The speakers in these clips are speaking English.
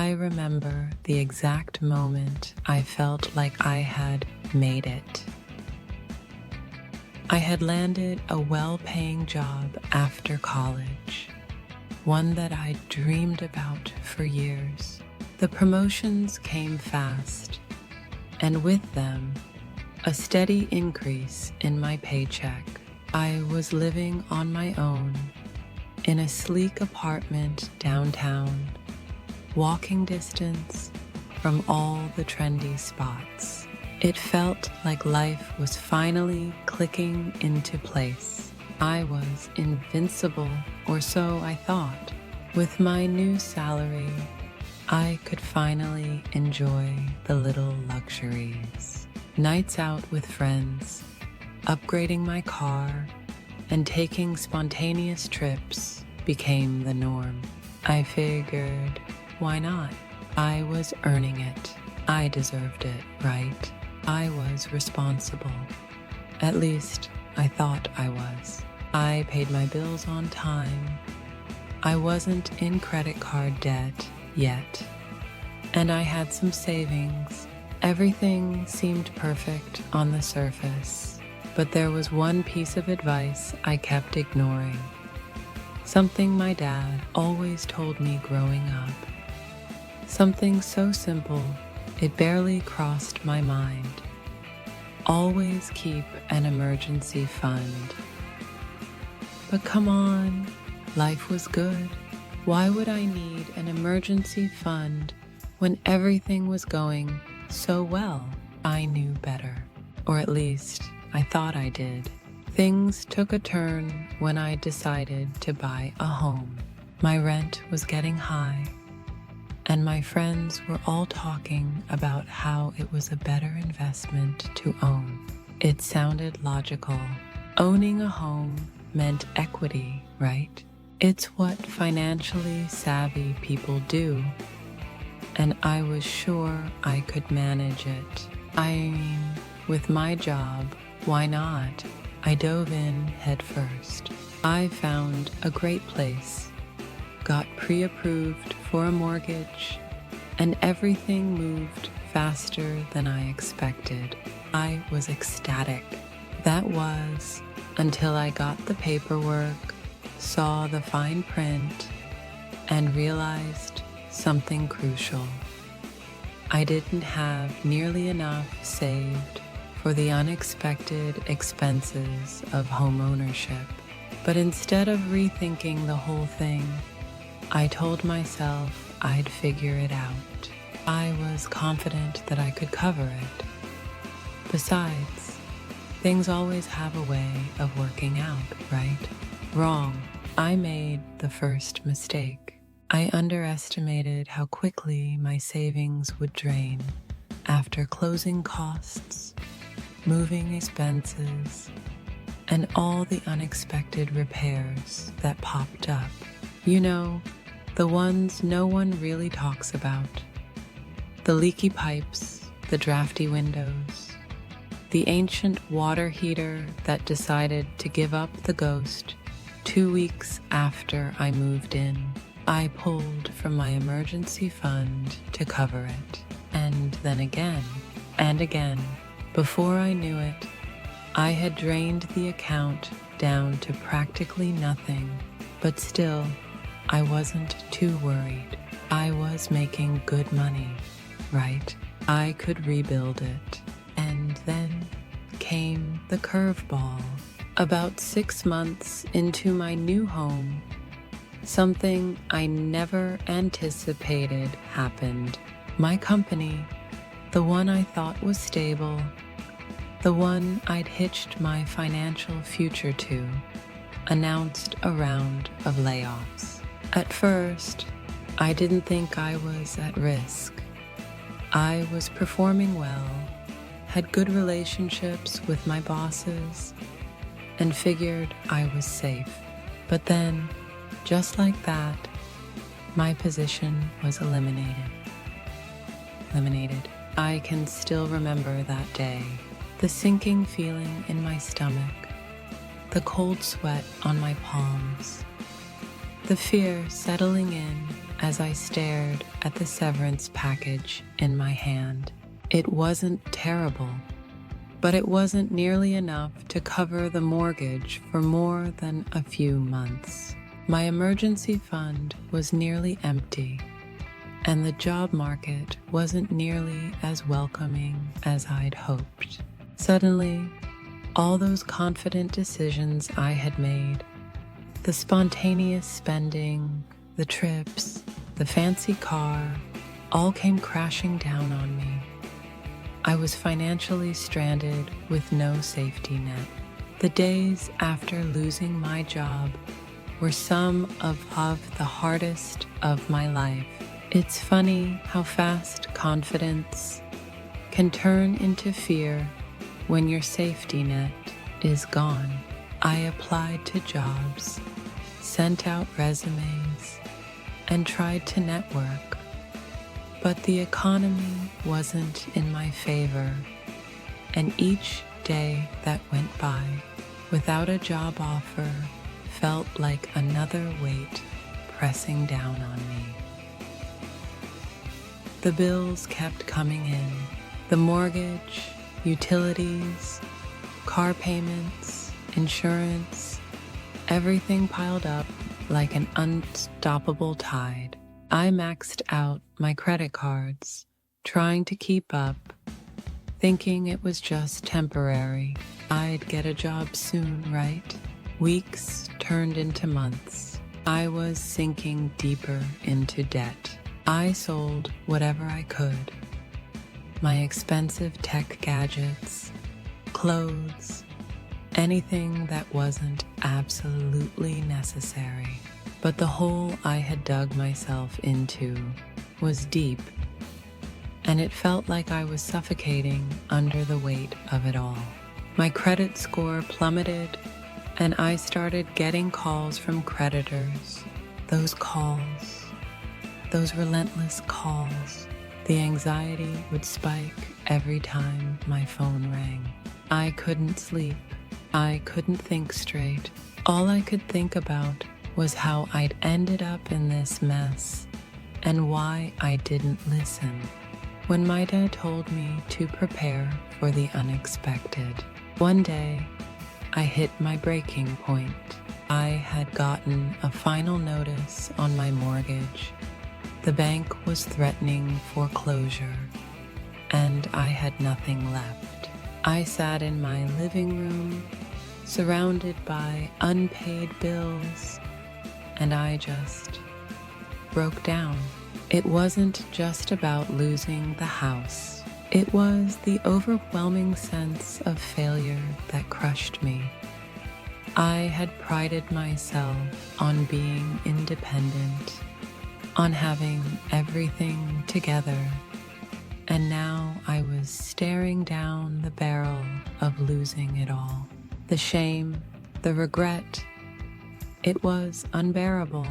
I remember the exact moment I felt like I had made it. I had landed a well-paying job after college, one that I'd dreamed about for years. The promotions came fast, and with them, a steady increase in my paycheck. I was living on my own in a sleek apartment downtown, walking distance from all the trendy spots. It felt like life was finally clicking into place. I was invincible, or so I thought. With my new salary, I could finally enjoy the little luxuries. Nights out with friends, upgrading my car, and taking spontaneous trips became the norm. I figured, why not? I was earning it. I deserved it, right? I was responsible. At least, I thought I was. I paid my bills on time. I wasn't in credit card debt yet. And I had some savings. Everything seemed perfect on the surface. But there was one piece of advice I kept ignoring. Something my dad always told me growing up. Something so simple, it barely crossed my mind. Always keep an emergency fund. But come on, life was good. Why would I need an emergency fund when everything was going so well? I knew better, or at least I thought I did. Things took a turn when I decided to buy a home. My rent was getting high, and my friends were all talking about how it was a better investment to own. It sounded logical. Owning a home meant equity, right? It's what financially savvy people do, and I was sure I could manage it. I mean, with my job, why not? I dove in headfirst. I found a great place, got pre-approved for a mortgage, and everything moved faster than I expected. I was ecstatic. That was until I got the paperwork, saw the fine print, and realized something crucial. I didn't have nearly enough saved for the unexpected expenses of homeownership. But instead of rethinking the whole thing, I told myself I'd figure it out. I was confident that I could cover it. Besides, things always have a way of working out, right? Wrong. I made the first mistake. I underestimated how quickly my savings would drain after closing costs, moving expenses, and all the unexpected repairs that popped up. You know, the ones no one really talks about. The leaky pipes, the drafty windows, the ancient water heater that decided to give up the ghost 2 weeks after I moved in. I pulled from my emergency fund to cover it, and then again and again. Before I knew it, I had drained the account down to practically nothing, but still, I wasn't too worried. I was making good money, right? I could rebuild it. And then came the curveball. About 6 months into my new home, something I never anticipated happened. My company, the one I thought was stable, the one I'd hitched my financial future to, announced a round of layoffs. At first, I didn't think I was at risk. I was performing well, had good relationships with my bosses, and figured I was safe. But then, just like that, my position was eliminated. I can still remember that day. The sinking feeling in my stomach, the cold sweat on my palms, the fear settling in as I stared at the severance package in my hand. It wasn't terrible, but it wasn't nearly enough to cover the mortgage for more than a few months. My emergency fund was nearly empty, and the job market wasn't nearly as welcoming as I'd hoped. Suddenly, all those confident decisions I had made, the spontaneous spending, the trips, the fancy car, all came crashing down on me. I was financially stranded with no safety net. The days after losing my job were some of the hardest of my life. It's funny how fast confidence can turn into fear when your safety net is gone. I applied to jobs, sent out resumes, and tried to network, but the economy wasn't in my favor, and each day that went by without a job offer felt like another weight pressing down on me. The bills kept coming in. The mortgage, utilities, car payments, insurance, everything piled up like an unstoppable tide. I maxed out my credit cards, trying to keep up, thinking it was just temporary. I'd get a job soon, right? Weeks turned into months. I was sinking deeper into debt. I sold whatever I could. My expensive tech gadgets, clothes, anything that wasn't absolutely necessary. But the hole I had dug myself into was deep, and it felt like I was suffocating under the weight of it all. My credit score plummeted, and I started getting calls from creditors. Those calls, those relentless calls. The anxiety would spike every time my phone rang. I couldn't sleep. I couldn't think straight. All I could think about was how I'd ended up in this mess and why I didn't listen. When my dad told me to prepare for the unexpected, one day I hit my breaking point. I had gotten a final notice on my mortgage. The bank was threatening foreclosure, and I had nothing left. I sat in my living room, surrounded by unpaid bills, and I just broke down. It wasn't just about losing the house. It was the overwhelming sense of failure that crushed me. I had prided myself on being independent, on having everything together, and now I was staring down the barrel of losing it all. The shame, the regret, it was unbearable.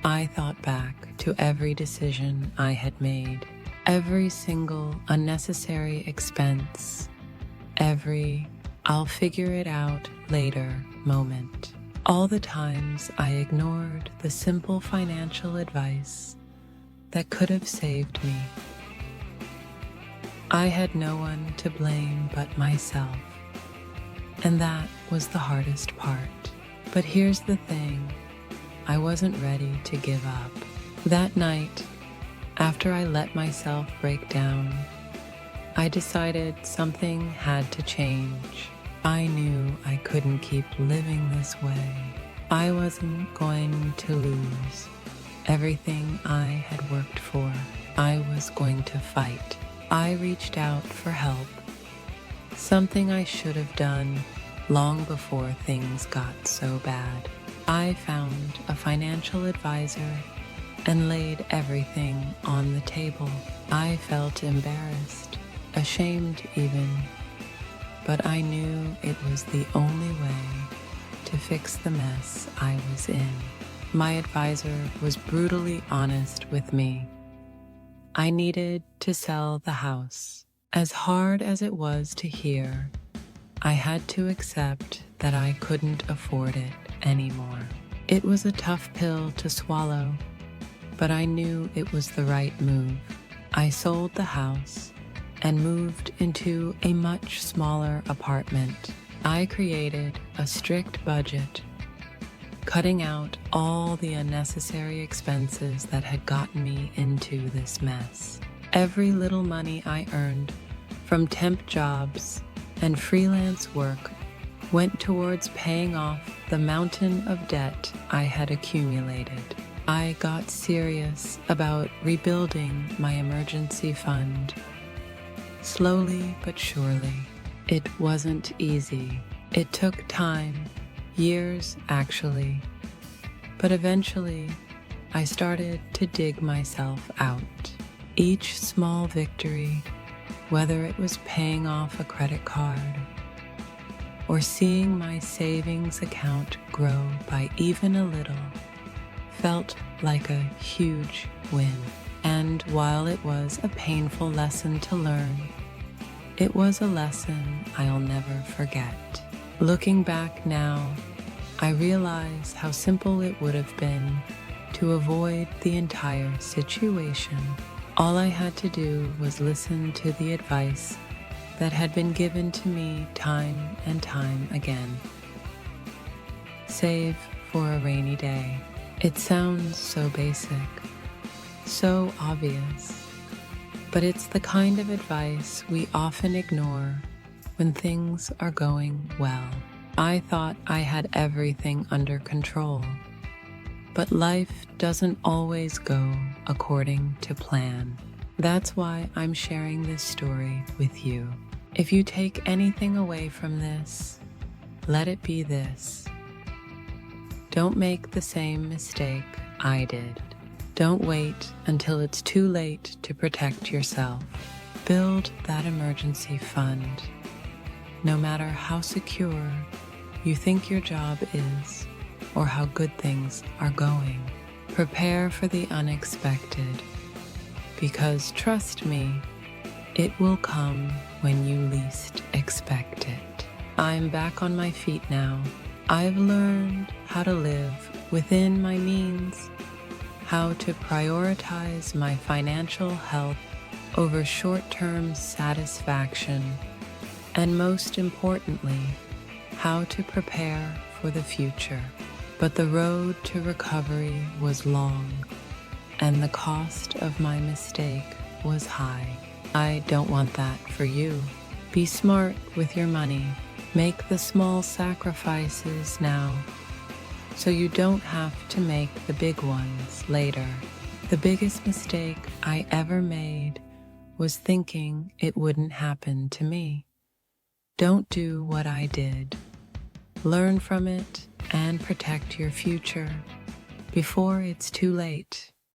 I thought back to every decision I had made, every single unnecessary expense, every "I'll figure it out later" moment. All the times I ignored the simple financial advice that could have saved me. I had no one to blame but myself, and that was the hardest part. But here's the thing, I wasn't ready to give up. That night, after I let myself break down, I decided something had to change. I knew I couldn't keep living this way. I wasn't going to lose everything I had worked for. I was going to fight. I reached out for help, something I should have done long before things got so bad. I found a financial advisor and laid everything on the table. I felt embarrassed, ashamed even, but I knew it was the only way to fix the mess I was in. My advisor was brutally honest with me. I needed to sell the house. As hard as it was to hear, I had to accept that I couldn't afford it anymore. It was a tough pill to swallow, but I knew it was the right move. I sold the house and moved into a much smaller apartment. I created a strict budget, cutting out all the unnecessary expenses that had gotten me into this mess. Every little money I earned from temp jobs and freelance work went towards paying off the mountain of debt I had accumulated. I got serious about rebuilding my emergency fund. Slowly but surely. It wasn't easy. It took time, years actually. But eventually, I started to dig myself out. Each small victory, whether it was paying off a credit card or seeing my savings account grow by even a little, felt like a huge win. And while it was a painful lesson to learn, it was a lesson I'll never forget. Looking back now, I realize how simple it would have been to avoid the entire situation. All I had to do was listen to the advice that had been given to me time and time again. Save for a rainy day. It sounds so basic, so obvious, but it's the kind of advice we often ignore when things are going well. I thought I had everything under control, but life doesn't always go according to plan. That's why I'm sharing this story with you. If you take anything away from this, let it be this. Don't make the same mistake I did. Don't wait until it's too late to protect yourself. Build that emergency fund. No matter how secure you think your job is or how good things are going, prepare for the unexpected, because trust me, it will come when you least expect it. I'm back on my feet now. I've learned how to live within my means, how to prioritize my financial health over short-term satisfaction, and most importantly, how to prepare for the future. But the road to recovery was long, and the cost of my mistake was high. I don't want that for you. Be smart with your money. Make the small sacrifices now, so you don't have to make the big ones later. The biggest mistake I ever made was thinking it wouldn't happen to me. Don't do what I did. Learn from it and protect your future before it's too late.